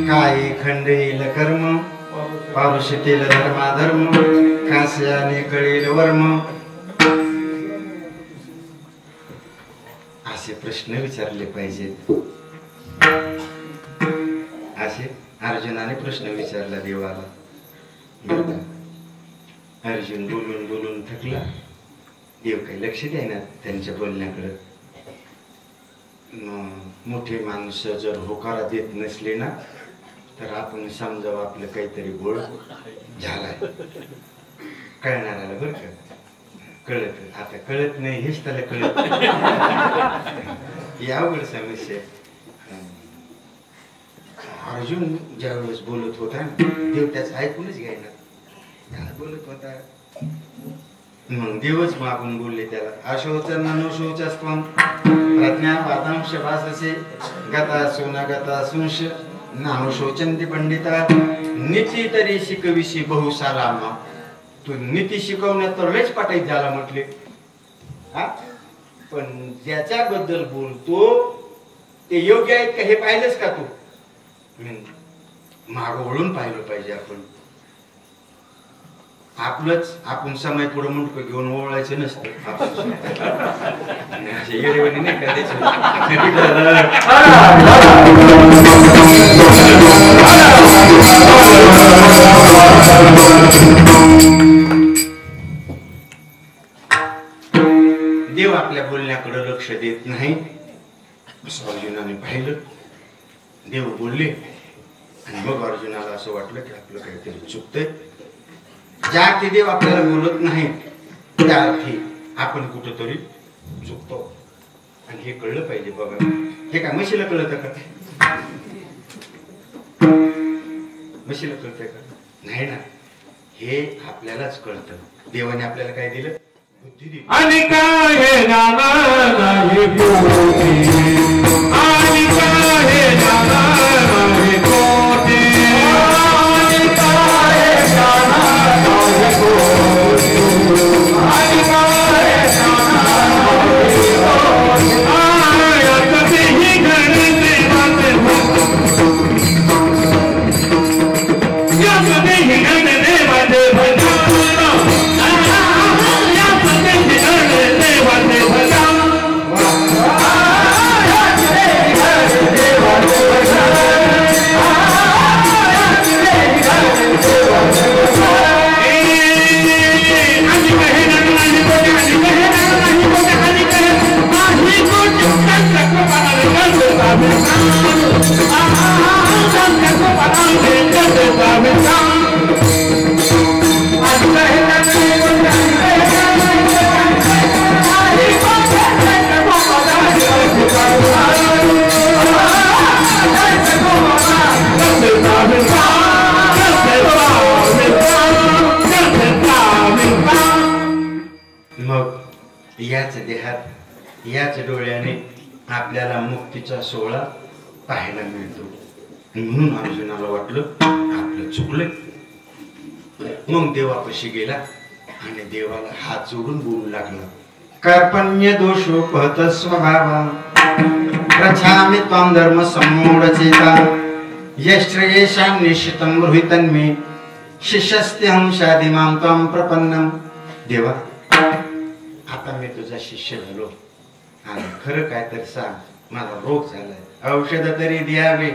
काय खंडेल कर्म पारुषतेल धर्माधर्म खास्याने कळेल वर्म असे प्रश्न विचारले पाहिजेत. असे अर्जुनाने प्रश्न विचारला देवाला. अर्जुन बोलून बोलून थकला. देव काही लक्ष द्यायना त्यांच्या बोलण्याकडे. मोठे माणसं जर होकारा देत नसले ना तर आपण समजावं आपलं काहीतरी गोळ झालाय. कळणाऱ्याला बरं का कळत. आता कळत नाही हेच त्याला कळत. ही अवघड समस्या. अर्जुन ज्यावेळेस बोलत होता देव त्याच ऐकूनच घ्यायला. काय बोलत होता मग देवच मागून बोलले त्याला. अशोचन अनुशोचस्त्वं प्रज्ञावादांश भाससे गता सोना गता सुंश नानुशोचन्ति पंडिता नीती तरी शिकविशी बहुसारामा. तू नीती शिकवण्यात तर लयच पाठायत झाला म्हटले. पण ज्याच्याबद्दल बोलतो ते योग्य आहेत का हे पाहिलंच का तू? माग वळून पाहिलं पाहिजे आपण. आपलंच आपण समय पुढे मुंडक घेऊन ओळायचं नसतं. आपण येडेवाणी नाही करायचं. देव आपल्या बोलण्याकडे लक्ष देत नाही असं अर्जुनाने पाहिलं. देव बोलले आणि मग अर्जुनाला असं वाटलं की आपलं काहीतरी चुकतंय. ज्या अर्थी देव आपल्याला बोलत नाही त्या अर्थी आपण कुठंतरी चुकतो. आणि हे कळलं पाहिजे बघा. हे काय म्हशीला कळत का? म्हशीला कळतंय का? नाही ना. हे आपल्यालाच कळतं. देवाने आपल्याला काय दिलं? बुद्धी दिली. आणि काय जाणार नाही आणि काय जाणार नाही कोटी आणि काय जाणार नाही कोटी आणि काय जाणार नाही कोटी आया कधीही घडते बात या कधीही घडते बात भजना याच देहात याच डोळ्याने आपल्याला मुक्तीचा सोहळा पाहायला मिळतो. म्हणून अर्जुनाला वाटलं आपलं चुकलंय. मग देवापाशी गेला आणि देवाला हात जोडून बोलू लागला. कर्पण्य दोषोपहत स्वभावा प्रच्छामि त्वां धर्म सम्मूढचेता यश्रेयेषां निश्चितं गृहीतन्मे शिष्यस्त्यहं शाधिमां त्वां प्रपन्नम्. देवा आता मी तुझा शिष्य झालो आणि खरं काय तर सांग. माझा रोग झालाय. औषध तरी द्यावे.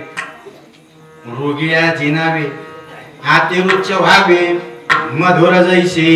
रोगिया जिनावे आतिरुच्च व्हावे मधुर जैसे